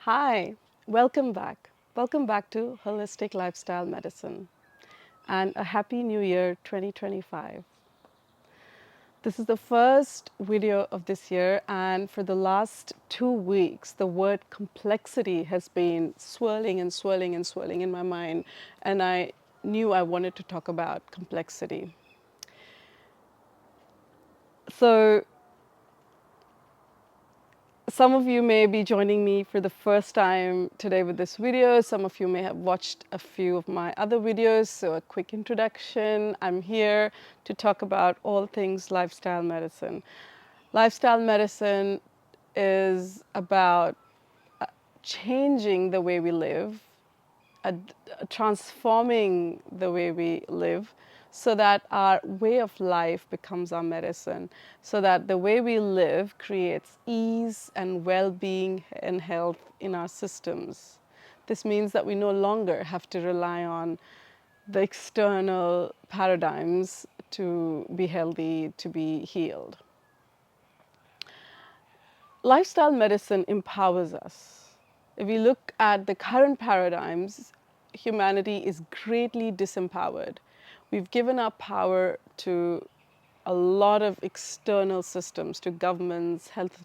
Hi, welcome back. Welcome back to Holistic Lifestyle Medicine and a happy new year 2025. This is the first video of this year, and for the last 2 weeks, the word complexity has been swirling and swirling and swirling in my mind, and I knew I wanted to talk about complexity. So, some of you may be joining me for the first time today with this video. Some of you may have watched a few of my other videos. So a quick introduction. I'm here to talk about all things lifestyle medicine. Lifestyle medicine is about changing the way we live, uh, transforming the way we live so that our way of life becomes our medicine, so that the way we live creates ease and well-being and health in our systems. This means that we no longer have to rely on the external paradigms to be healthy, to be healed. Lifestyle medicine empowers us. If we look at the current paradigms, humanity is greatly disempowered. We've given our power to a lot of external systems, to governments, health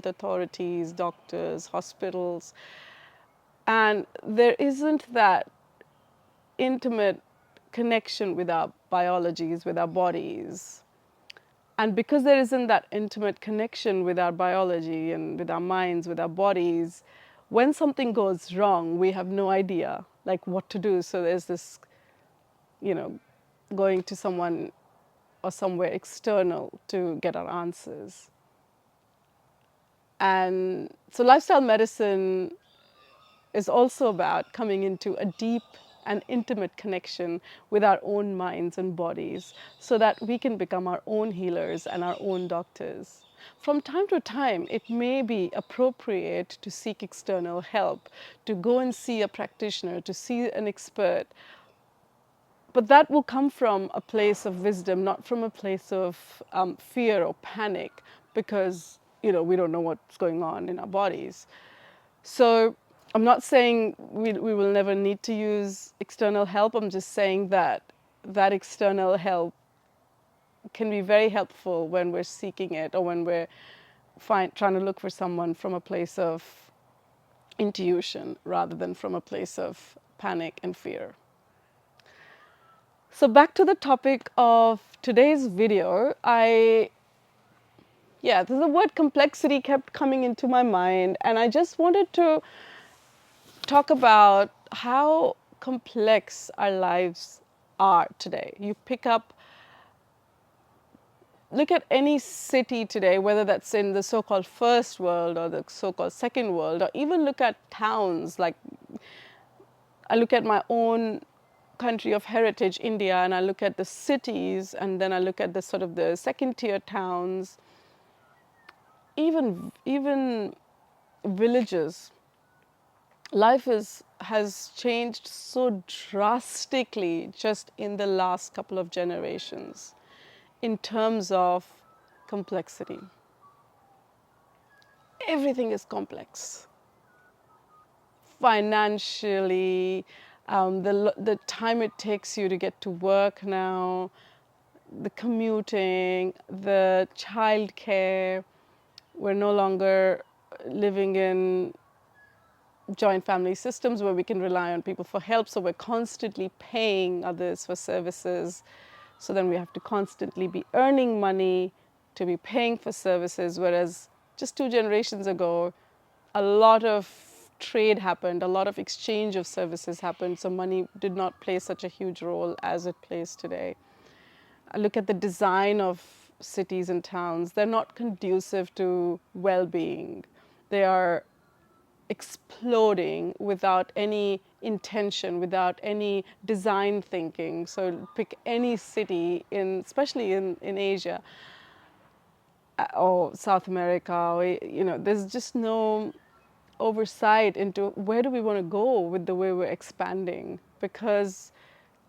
authorities, doctors, hospitals, and there isn't that intimate connection with our biologies, with our bodies. And because there isn't that intimate connection with our biology and with our minds, with our bodies, when something goes wrong, we have no idea like what to do. So there's this, going to someone or somewhere external to get our answers. And so lifestyle medicine is also about coming into a deep and intimate connection with our own minds and bodies so that we can become our own healers and our own doctors. From time to time, it may be appropriate to seek external help, to go and see a practitioner, to see an expert. But that will come from a place of wisdom, not from a place of fear or panic, because we don't know what's going on in our bodies. So I'm not saying we will never need to use external help. I'm just saying that external help can be very helpful when we're seeking it, or when we're trying to look for someone from a place of intuition rather than from a place of panic and fear. So back to the topic of today's video, the word complexity kept coming into my mind, and I just wanted to talk about how complex our lives are today. Look at any city today, whether that's in the so-called first world or the so-called second world, or even look at towns. Like, I look at my own country of heritage, India, and I look at the cities, and then I look at the sort of the second tier towns, even villages. Life has changed so drastically just in the last couple of generations in terms of complexity. Everything is complex. Financially, the time it takes you to get to work now, the commuting, the childcare. We're no longer living in joint family systems where we can rely on people for help, so we're constantly paying others for services. So then we have to constantly be earning money to be paying for services, whereas just 2 generations ago, a lot of trade happened, a lot of exchange of services happened, so money did not play such a huge role as it plays today. I look at the design of cities and towns. They're not conducive to well-being. They are exploding without any intention, without any design thinking. So pick any city, especially in Asia or South America, or, there's just no oversight into where do we want to go with the way we're expanding, because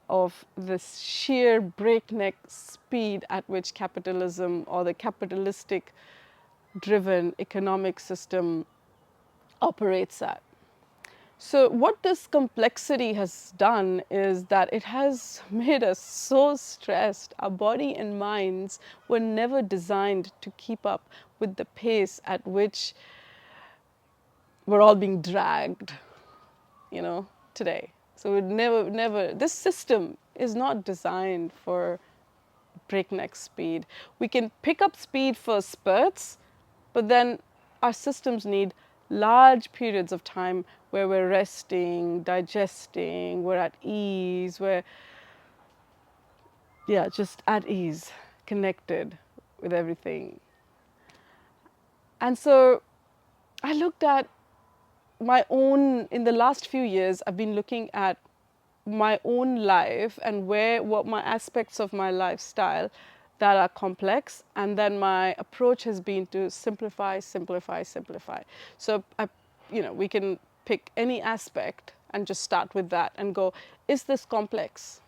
of the sheer breakneck speed at which capitalism or the capitalistic driven economic system operates at. So, what this complexity has done is that it has made us so stressed. Our body and minds were never designed to keep up with the pace at which we're all being dragged, today. So, this system is not designed for breakneck speed. We can pick up speed for spurts, but then our systems need large periods of time where we're resting, digesting, we're at ease, just at ease, connected with everything. And so I looked at in the last few years, I've been looking at my own life and what my aspects of my lifestyle that are complex, and then my approach has been to simplify, simplify, simplify. So we can pick any aspect and just start with that and go, is this complex?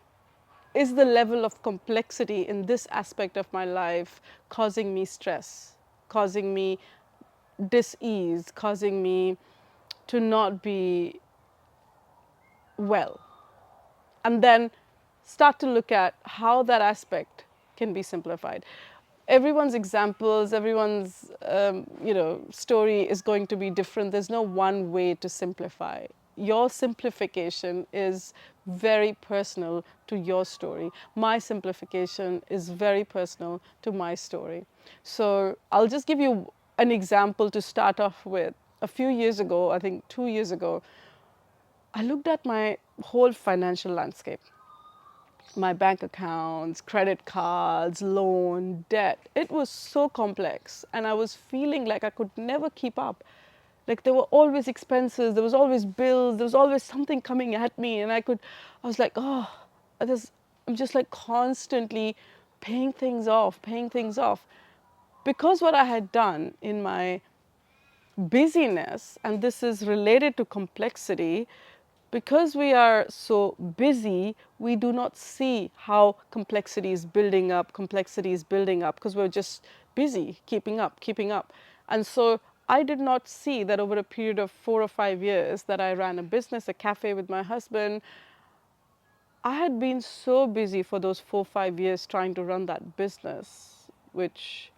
Is the level of complexity in this aspect of my life causing me stress, causing me dis-ease, causing me to not be well? And then start to look at how that aspect can be simplified. Everyone's examples, everyone's story is going to be different. There's no one way to simplify. Your simplification is very personal to your story. My simplification is very personal to my story. So I'll just give you an example to start off with. A few years ago, I think 2 years ago, I looked at my whole financial landscape, my bank accounts, credit cards, loan, debt. It was so complex, and I was feeling like I could never keep up. Like there were always expenses, there was always bills, there was always something coming at me, and I was like, I'm just like constantly paying things off, paying things off. Because what I had done in my busyness, and this is related to complexity, because we are so busy, we do not see how complexity is building up, because we're just busy, keeping up, keeping up. And so I did not see that over a period of 4 or 5 years that I ran a business, a cafe with my husband, I had been so busy for those 4 or 5 years trying to run that business, which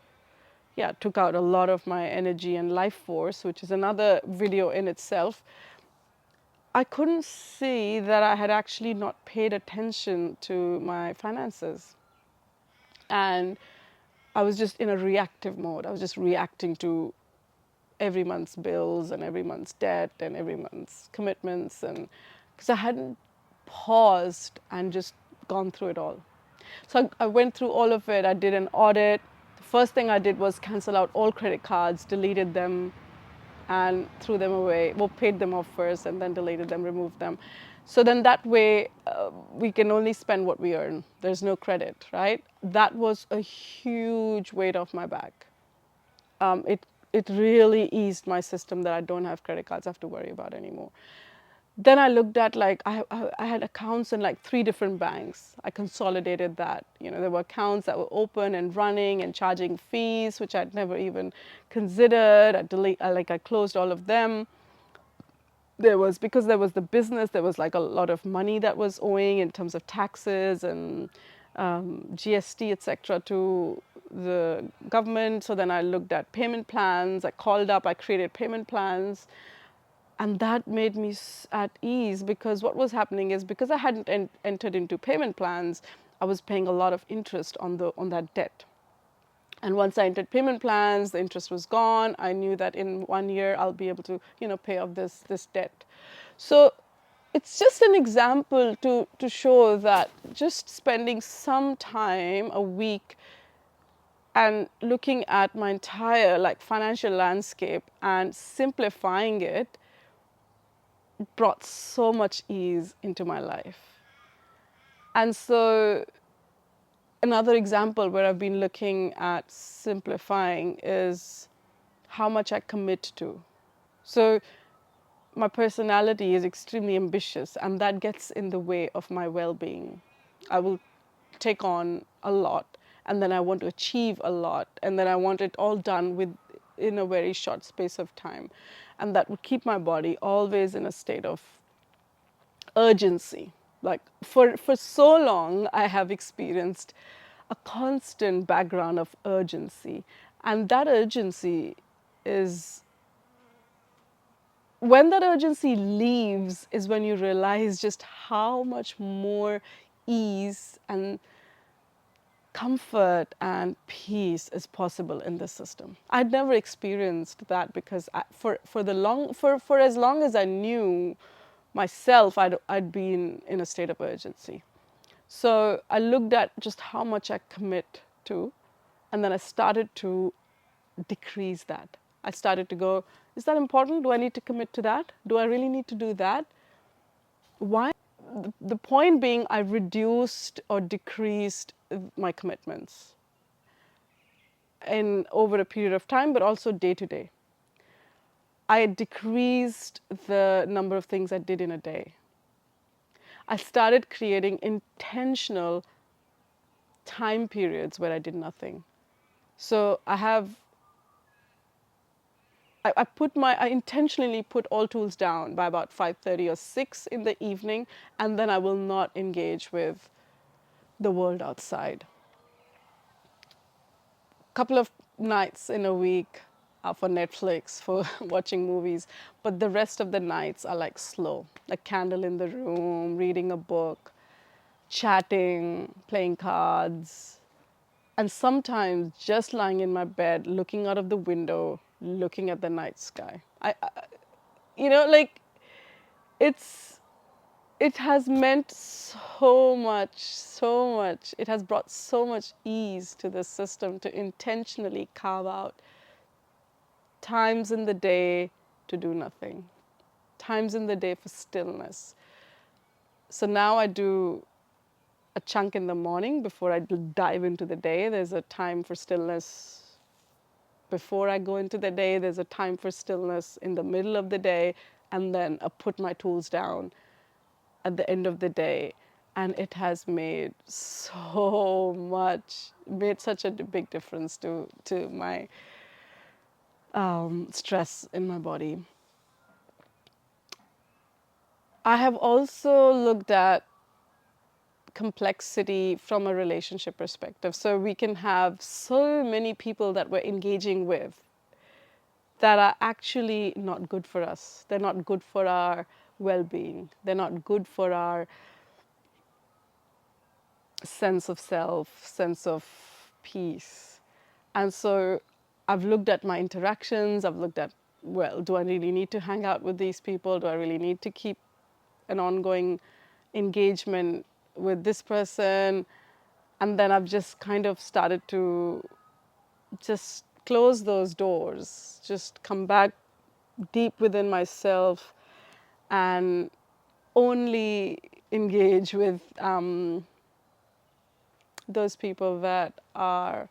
took out a lot of my energy and life force, which is another video in itself. I couldn't see that I had actually not paid attention to my finances. And I was just in a reactive mode. I was just reacting to every month's bills and every month's debt and every month's commitments, and because I hadn't paused and just gone through it all. So I went through all of it. I did an audit. The first thing I did was cancel out all credit cards, deleted them, and threw them away. Well, paid them off first and then deleted them, removed them. So then that way we can only spend what we earn. There's no credit, right? That was a huge weight off my back. It really eased my system that I don't have credit cards I have to worry about anymore. Then I looked at I had accounts in like 3 different banks. I consolidated that. There were accounts that were open and running and charging fees, which I'd never even considered. I closed all of them. Because there was the business, there was like a lot of money that was owing in terms of taxes and GST, etc., to the government. So then I looked at payment plans. I created payment plans. And that made me at ease, because what was happening is, because I hadn't entered into payment plans, I was paying a lot of interest on that debt. And once I entered payment plans, the interest was gone. I knew that in 1 year I'll be able to, pay off this debt. So it's just an example to show that just spending some time a week and looking at my entire financial landscape and simplifying it brought so much ease into my life. And so another example where I've been looking at simplifying is how much I commit to. So my personality is extremely ambitious, and that gets in the way of my well-being. I will take on a lot, and then I want to achieve a lot, and then I want it all done in a very short space of time. And that would keep my body always in a state of urgency. Like for so long, I have experienced a constant background of urgency. And that urgency is, when that urgency leaves, is when you realize just how much more ease and comfort and peace is possible in this system. I'd never experienced that because for as long as I knew myself, I'd been in a state of urgency. So I looked at just how much I commit to, and then I started to decrease that. I started to go, is that important? Do I need to commit to that? Do I really need to do that? Why? The point being, I reduced or decreased my commitments in over a period of time, but also day to day. I decreased the number of things I did in a day. I started creating intentional time periods where I did nothing. So I intentionally put all tools down by about 5:30 or 6 in the evening, and then I will not engage with the world outside. Couple of nights in a week for Netflix, for watching movies, but the rest of the nights are like slow, like candle in the room, reading a book, chatting, playing cards, and sometimes just lying in my bed, looking out of the window, looking at the night sky. Like it's it has meant so much, so much. It has brought so much ease to the system to intentionally carve out times in the day to do nothing, times in the day for stillness. So now I do a chunk in the morning before I dive into the day. There's a time for stillness before I go into the day. There's a time for stillness in the middle of the day, and then I put my tools down at the end of the day. And it has made such a big difference to my stress in my body. I have also looked at complexity from a relationship perspective. So we can have so many people that we're engaging with that are actually not good for us. They're not good for our well-being. They're not good for our sense of self, sense of peace. And so I've looked at my interactions. I've looked at, well, do I really need to hang out with these people? Do I really need to keep an ongoing engagement with this person? And then I've just kind of started to just close those doors, just come back deep within myself and only engage with those people that are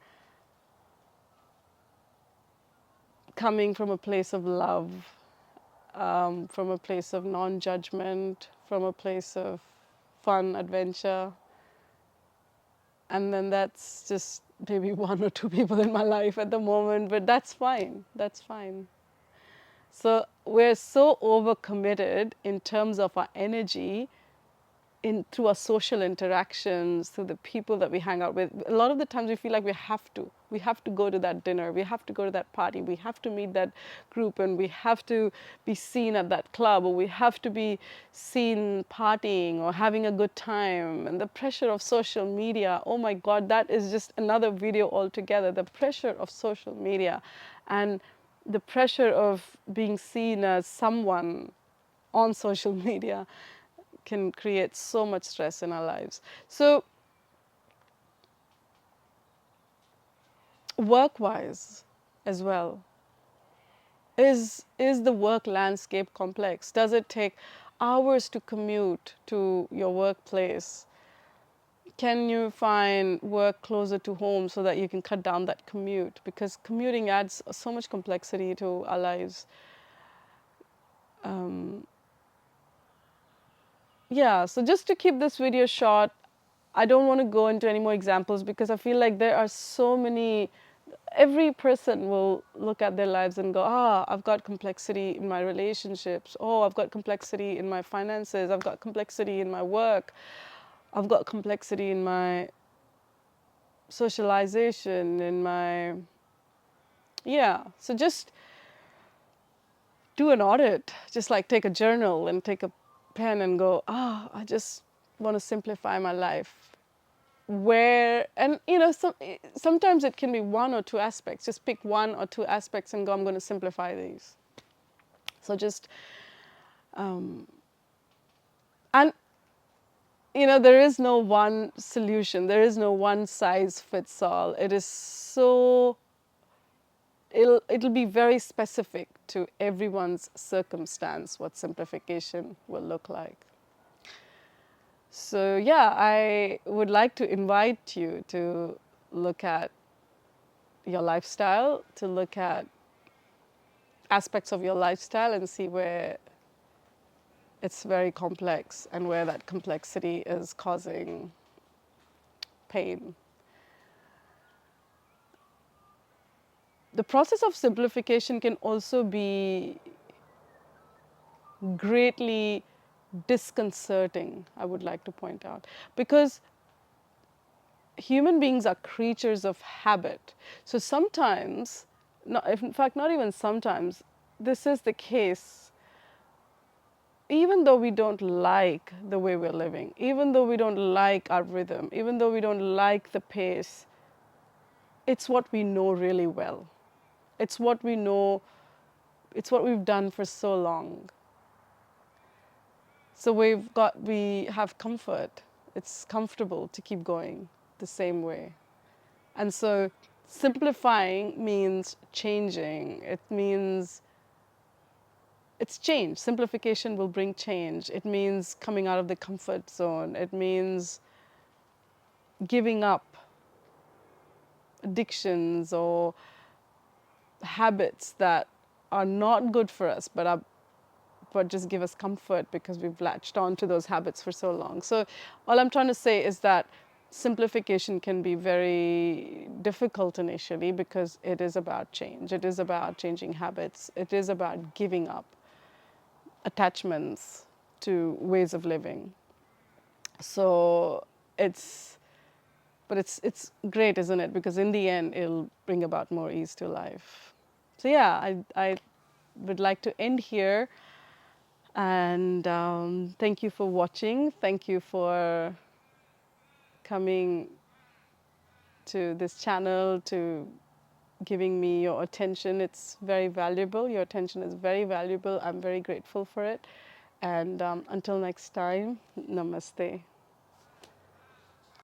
coming from a place of love, from a place of non-judgment, from a place of fun, adventure. And then that's just maybe one or two people in my life at the moment, but that's fine. That's fine. So we're so overcommitted in terms of our energy through our social interactions, through the people that we hang out with. A lot of the times we feel like we have to go to that dinner, we have to go to that party, we have to meet that group, and we have to be seen at that club, or we have to be seen partying or having a good time. And the pressure of social media, oh my God, that is just another video altogether. The pressure of social media and the pressure of being seen as someone on social media can create so much stress in our lives. So work-wise as well, is the work landscape complex? Does it take hours to commute to your workplace? Can you find work closer to home so that you can cut down that commute? Because commuting adds so much complexity to our lives. Yeah, so just to keep this video short, I don't want to go into any more examples because I feel like there are so many every person will look at their lives and go, ah, I've got complexity in my relationships. Oh, I've got complexity in my finances. I've got complexity in my work. I've got complexity in my socialization, in my, yeah. So just do an audit. Just like take a journal and take a pen and go, ah, I just want to simplify my life. Where, and sometimes it can be one or two aspects. Just pick one or two aspects and go, I'm going to simplify these. So just, and there is no one solution. There is no one size fits all. It is so, it'll be very specific to everyone's circumstance what simplification will look like. So yeah, I would like to invite you to look at your lifestyle, to look at aspects of your lifestyle and see where it's very complex and where that complexity is causing pain. The process of simplification can also be greatly disconcerting, I would like to point out, because human beings are creatures of habit. So sometimes, in fact, not even sometimes, this is the case. Even though we don't like the way we're living, even though we don't like our rhythm, even though we don't like the pace, it's what we know really well. It's what we know, it's what we've done for so long. So we have comfort. It's comfortable to keep going the same way. And so simplifying means changing. It means it's change. Simplification will bring change. It means coming out of the comfort zone. It means giving up addictions or habits that are not good for us, but just give us comfort because we've latched on to those habits for so long. So all I'm trying to say is that simplification can be very difficult initially because it is about change. It is about changing habits. It is about giving up attachments to ways of living. So it's great, isn't it? Because in the end, it'll bring about more ease to life. So yeah, I would like to end here. And thank you for watching. Thank you for coming to this channel, to giving me your attention. It's very valuable. Your attention is very valuable. I'm very grateful for it. And until next time, namaste.